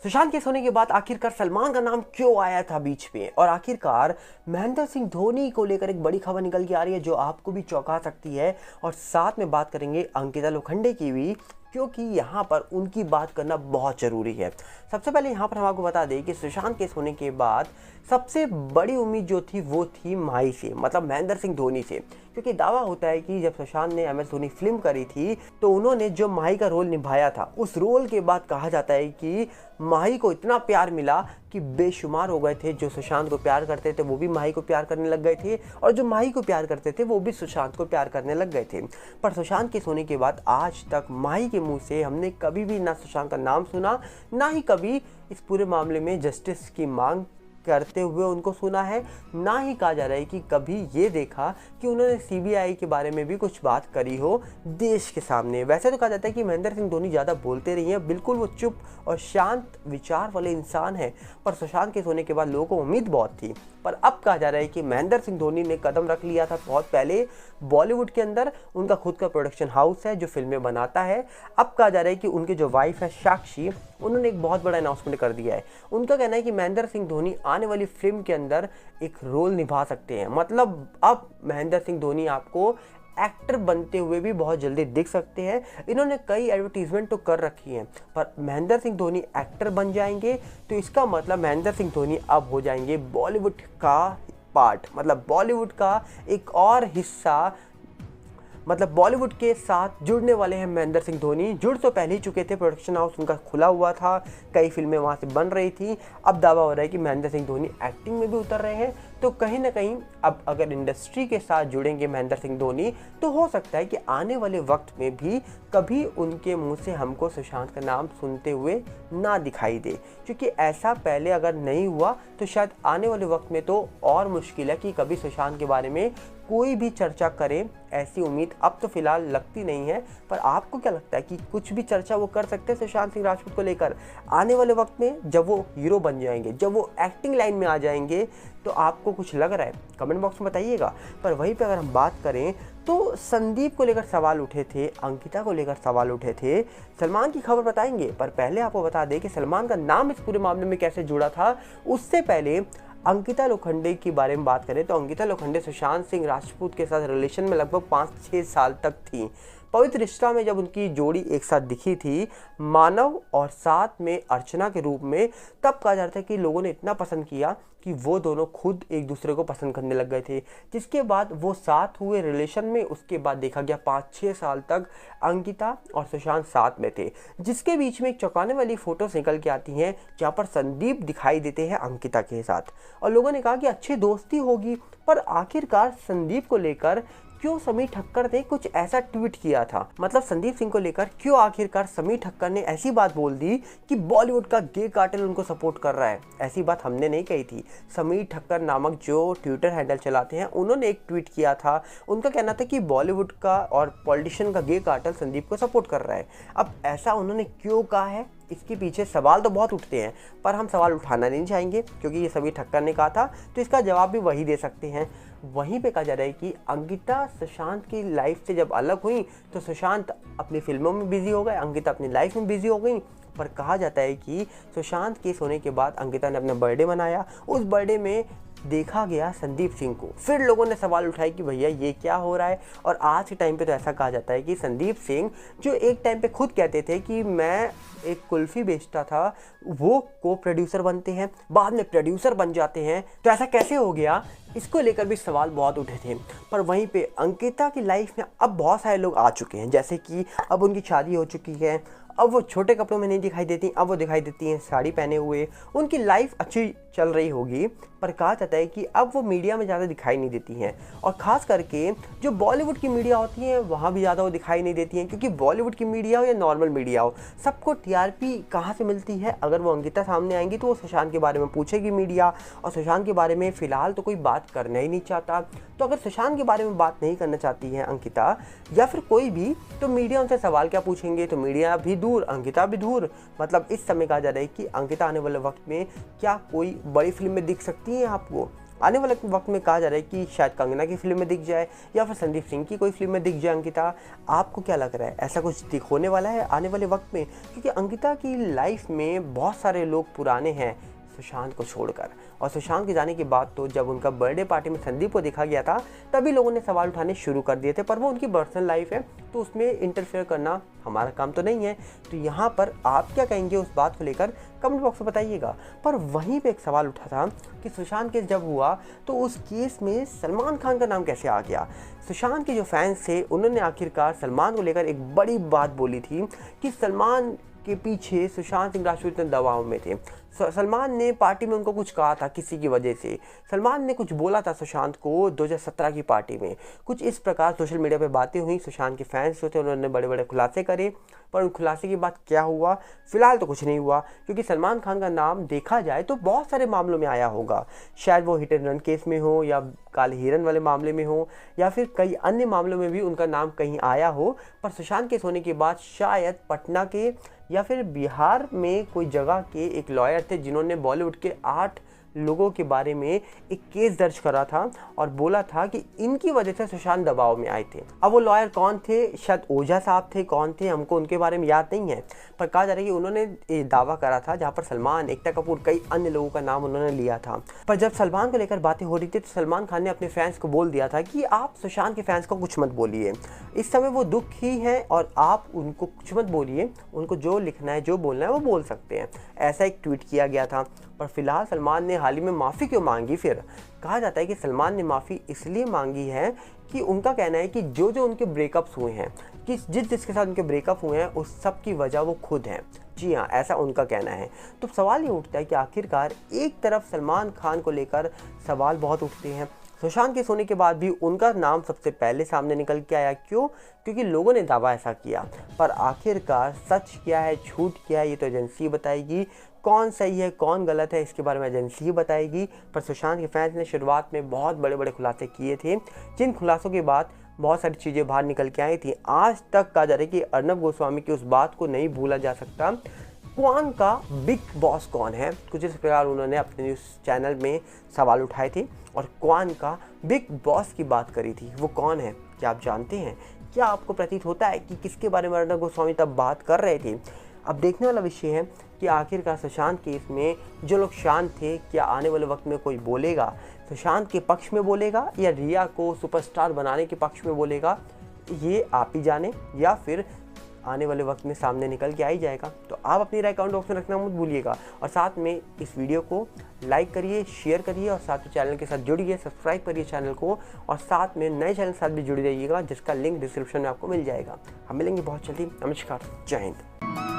Sushant case होने के बाद आखिरकार सलमान का नाम क्यों आया था बीच में, और आखिरकार महेंद्र सिंह धोनी को लेकर एक बड़ी खबर निकल के आ रही है जो आपको भी चौंका सकती है। और साथ में बात करेंगे अंकिता लोखंडे की भी, क्योंकि यहाँ पर उनकी बात करना बहुत ज़रूरी है। सबसे पहले यहाँ पर हम आपको बता दें कि सुशांत केस होने के बाद सबसे बड़ी उम्मीद जो थी वो थी माही से, मतलब महेंद्र सिंह धोनी से, क्योंकि दावा होता है कि जब सुशांत ने MS धोनी फिल्म करी थी तो उन्होंने जो माही का रोल निभाया था, उस रोल के बाद कहा जाता है कि माही को इतना प्यार मिला कि बेशुमार हो गए थे। जो सुशांत को प्यार करते थे वो भी माही को प्यार करने लग गए थे, और जो माही को प्यार करते थे वो भी सुशांत को प्यार करने लग गए थे। पर सुशांत के सोने के बाद आज तक माही के मुंह से हमने कभी भी ना सुशांत का नाम सुना, ना ही कभी इस पूरे मामले में जस्टिस की मांग करते हुए उनको सुना है, ना ही कहा जा रहा है कि कभी ये देखा कि उन्होंने CBI के बारे में भी कुछ बात करी हो देश के सामने। वैसे तो कहा जाता है कि महेंद्र सिंह धोनी ज़्यादा बोलते नहीं हैं, बिल्कुल वो चुप और शांत विचार वाले इंसान हैं, पर सुशांत के सोने के बाद लोगों को उम्मीद बहुत थी। पर अब कहा जा रहा है कि महेंद्र सिंह धोनी ने कदम रख लिया था बहुत पहले बॉलीवुड के अंदर। उनका खुद का प्रोडक्शन हाउस है जो फिल्में बनाता है। अब कहा जा रहा है कि उनके जो वाइफ है साक्षी, उन्होंने एक बहुत बड़ा अनाउंसमेंट कर दिया है। उनका कहना है कि महेंद्र सिंह धोनी आने वाली फिल्म के अंदर एक रोल निभा सकते हैं। मतलब अब महेंद्र सिंह धोनी आपको एक्टर बनते हुए भी बहुत जल्दी दिख सकते हैं। इन्होंने कई एडवर्टीजमेंट तो कर रखी हैं, पर महेंद्र सिंह धोनी एक्टर बन जाएंगे तो इसका मतलब महेंद्र सिंह धोनी अब हो जाएंगे बॉलीवुड का पार्ट, मतलब बॉलीवुड का एक और हिस्सा, मतलब बॉलीवुड के साथ जुड़ने वाले हैं महेंद्र सिंह धोनी। जुड़ तो पहले ही चुके थे, प्रोडक्शन हाउस उनका खुला हुआ था, कई फिल्में वहाँ से बन रही थी। अब दावा हो रहा है कि महेंद्र सिंह धोनी एक्टिंग में भी उतर रहे हैं। तो कहीं ना कहीं अब अगर इंडस्ट्री के साथ जुड़ेंगे महेंद्र सिंह धोनी तो हो सकता है कि आने वाले वक्त में भी कभी उनके मुंह से हमको सुशांत का नाम सुनते हुए ना दिखाई दे, क्योंकि ऐसा पहले अगर नहीं हुआ तो शायद आने वाले वक्त में तो और मुश्किल है कि कभी सुशांत के बारे में कोई भी चर्चा करे। ऐसी उम्मीद अब तो फिलहाल लगती नहीं है, पर आपको क्या लगता है कि कुछ भी चर्चा वो कर सकते हैं सुशांत सिंह राजपूत को लेकर आने वाले वक्त में, जब वो हीरो बन जाएंगे, जब वो एक्टिंग लाइन में आ जाएंगे? तो आपको कुछ लग रहा है कमेंट बॉक्स में बताइएगा। पर वहीं पे अगर हम बात करें तो संदीप को लेकर सवाल उठे थे, अंकिता को लेकर सवाल उठे थे, सलमान की खबर बताएंगे। पर पहले आपको बता दें कि सलमान का नाम इस पूरे मामले में कैसे जुड़ा था। उससे पहले अंकिता लोखंडे के बारे में बात करें तो अंकिता लोखंडे सुशांत सिंह राजपूत के साथ रिलेशन में लगभग 5-6 साल तक थी। पवित्र रिश्ता में जब उनकी जोड़ी एक साथ दिखी थी, मानव और साथ में अर्चना के रूप में, तब कहा जाता है कि लोगों ने इतना पसंद किया कि वो दोनों खुद एक दूसरे को पसंद करने लग गए थे। जिसके बाद वो साथ हुए रिलेशन में, उसके बाद देखा गया 5-6 साल तक अंकिता और सुशांत साथ में थे, जिसके बीच में एक चौंकाने वाली फोटोज निकल के आती हैं जहाँ पर संदीप दिखाई देते हैं अंकिता के साथ, और लोगों ने कहा कि अच्छी दोस्ती होगी। पर आखिरकार संदीप को लेकर क्यों समीर ठक्कर ने कुछ ऐसा ट्वीट किया था, मतलब संदीप सिंह को लेकर क्यों आखिरकार समीर ठक्कर ने ऐसी बात बोल दी कि बॉलीवुड का गे कार्टेल उनको सपोर्ट कर रहा है? ऐसी बात हमने नहीं कही थी। समीर ठक्कर नामक जो ट्विटर हैंडल चलाते हैं, उन्होंने एक ट्वीट किया था। उनका कहना था कि बॉलीवुड का और पॉलिटिशियन का गे कार्टेल संदीप को सपोर्ट कर रहा है। अब ऐसा उन्होंने क्यों कहा है, इसके पीछे सवाल तो बहुत उठते हैं, पर हम सवाल उठाना नहीं चाहेंगे क्योंकि ये समीर ठक्कर ने कहा था, तो इसका जवाब भी वही दे सकते हैं। वहीं पे कहा जा रहा है कि अंकिता सुशांत की लाइफ से जब अलग हुई तो सुशांत अपनी फिल्मों में बिजी हो गए, अंकिता अपनी लाइफ में बिजी हो गई। पर कहा जाता है कि सुशांत केस होने के बाद अंकिता ने अपना बर्थडे मनाया, उस बर्थडे में देखा गया संदीप सिंह को। फिर लोगों ने सवाल उठाए कि भैया ये क्या हो रहा है। और आज के टाइम पे तो ऐसा कहा जाता है कि संदीप सिंह, जो एक टाइम पे खुद कहते थे कि मैं एक कुल्फी बेचता था, वो को प्रोड्यूसर बनते हैं, बाद में प्रोड्यूसर बन जाते हैं, तो ऐसा कैसे हो गया? इसको लेकर भी सवाल बहुत उठे थे। पर वहीं पे अंकिता की लाइफ में अब बहुत सारे लोग आ चुके हैं, जैसे कि अब उनकी शादी हो चुकी है, अब वो छोटे कपड़ों में नहीं दिखाई देती, अब वो दिखाई देती हैं साड़ी पहने हुए। उनकी लाइफ अच्छी चल रही होगी, पर कहा जाता है कि अब वो मीडिया में ज़्यादा दिखाई नहीं देती हैं, और ख़ास करके जो बॉलीवुड की मीडिया होती है वहाँ भी ज़्यादा वो दिखाई नहीं देती हैं, क्योंकि बॉलीवुड की मीडिया हो या नॉर्मल मीडिया हो, सबको TRP कहाँ से मिलती है? अगर वो अंकिता सामने आएंगी तो वो सुशांत के बारे में पूछेगी मीडिया, और सुशांत के बारे में फ़िलहाल तो कोई बात करना ही नहीं चाहता। तो अगर सुशांत के बारे में बात नहीं करना चाहती है अंकिता या फिर कोई भी, तो मीडिया उनसे सवाल क्या पूछेंगे? तो मीडिया भी दूर, अंकिता भी दूर। मतलब इस समय कहा जा रहा है कि अंकिता आने वाले वक्त में क्या कोई बड़ी फिल्म में दिख सकती है आपको? आने वाले वक्त में कहा जा रहा है कि शायद कंगना की फिल्म में दिख जाए या फिर संदीप सिंह की कोई फिल्म में दिख जाए अंकिता। आपको क्या लग रहा है, ऐसा कुछ दिख होने वाला है आने वाले वक्त में? क्योंकि अंकिता की लाइफ में बहुत सारे लोग पुराने हैं सुशांत को छोड़कर, और सुशांत के जाने के बाद तो जब उनका बर्थडे पार्टी में संदीप को देखा गया था तभी लोगों ने सवाल उठाने शुरू कर दिए थे, पर वो उनकी पर्सनल लाइफ है तो उसमें इंटरफेयर करना हमारा काम तो नहीं है। तो यहाँ पर आप क्या कहेंगे उस बात को लेकर, कमेंट बॉक्स में बताइएगा। पर वहीं पे एक सवाल उठा था कि सुशांत केस जब हुआ तो उस केस में सलमान खान का नाम कैसे आ गया। सुशांत के जो फैंस थे उन्होंने आखिरकार सलमान को लेकर एक बड़ी बात बोली थी कि सलमान के पीछे सुशांत सिंह राजपूत इतने दबाव में थे। सलमान ने पार्टी में उनको कुछ कहा था किसी की वजह से, सलमान ने कुछ बोला था सुशांत को 2017 की पार्टी में, कुछ इस प्रकार सोशल मीडिया पे बातें हुई। सुशांत के फैंस जो थे उन्होंने बड़े बड़े खुलासे करे, पर उन खुलासे के बाद क्या हुआ, फिलहाल तो कुछ नहीं हुआ। क्योंकि सलमान खान का नाम देखा जाए तो बहुत सारे मामलों में आया होगा, शायद वो हिट एंड रन केस में हो या काले हिरन वाले मामले में हो या फिर कई अन्य मामलों में भी उनका नाम कहीं आया हो। पर सुशांत केस होने के बाद शायद पटना के या फिर बिहार में कोई जगह के एक लॉयर थे जिन्होंने बॉलीवुड के 8 लोगों के बारे में एक केस दर्ज करा था और बोला था कि इनकी वजह से सुशांत दबाव में आए थे। अब वो लॉयर कौन थे, शायद ओझा साहब थे, कौन थे हमको उनके बारे में याद नहीं है, पर कहा जा रहा है कि उन्होंने ये दावा करा था जहाँ पर सलमान, एकता कपूर, कई अन्य लोगों का नाम उन्होंने लिया था। पर जब सलमान को लेकर बातें हो रही थी तो सलमान खान ने अपने फैंस को बोल दिया था कि आप सुशांत के फैंस को कुछ मत बोलिए, इस समय वो दुख ही है और आप उनको कुछ मत बोलिए, उनको जो लिखना है जो बोलना है वो बोल सकते हैं। ऐसा एक ट्वीट किया गया था। पर फिलहाल सलमान ने हाल ही में माफ़ी क्यों मांगी? फिर कहा जाता है कि सलमान ने माफ़ी इसलिए मांगी है कि उनका कहना है कि जो जो उनके ब्रेकअप्स हुए हैं, कि जिसके साथ उनके ब्रेकअप हुए हैं उस सब की वजह वो खुद हैं। जी हाँ, ऐसा उनका कहना है। तो सवाल ये उठता है कि आखिरकार एक तरफ सलमान खान को लेकर सवाल बहुत उठते हैं, सुशांत के सोने के बाद भी उनका नाम सबसे पहले सामने निकल के आया। क्यों? क्योंकि लोगों ने दावा ऐसा किया। पर आखिरकार सच क्या है, झूठ क्या है, ये तो एजेंसी बताएगी। कौन सही है कौन गलत है इसके बारे में एजेंसी ही बताएगी। पर सुशांत के फैंस ने शुरुआत में बहुत बड़े बड़े खुलासे किए थे, जिन खुलासों के बाद बहुत सारी चीज़ें बाहर निकल के आई थी। आज तक कहा जा रहा है कि अर्नब गोस्वामी की उस बात को नहीं भूला जा सकता। क्वान का बिग बॉस कौन है, कुछ इस प्रकार उन्होंने अपने न्यूज़ चैनल में सवाल उठाए थे और क्वान का बिग बॉस की बात करी थी। वो कौन है, क्या आप जानते हैं? क्या आपको प्रतीत होता है कि किसके बारे में अर्नब गोस्वामी तब बात कर रहे थे? अब देखने वाला विषय है कि आखिरकार सुशांत केस में जो लोग शांत थे, क्या आने वाले वक्त में कोई बोलेगा, सुशांत के पक्ष में बोलेगा या रिया को सुपरस्टार बनाने के पक्ष में बोलेगा? ये आप ही जाने, या फिर आने वाले वक्त में सामने निकल के आ ही जाएगा। तो आप अपनी राय कमेंट बॉक्स में रखना मत भूलिएगा और साथ में इस वीडियो को लाइक करिए, शेयर करिए और साथ में चैनल के साथ जुड़िए, सब्सक्राइब करिए चैनल को और साथ में नए चैनल के साथ भी जुड़ जाइएगा जिसका लिंक डिस्क्रिप्शन में आपको मिल जाएगा। हम मिलेंगे बहुत जल्दी। नमस्कार, जय हिंद।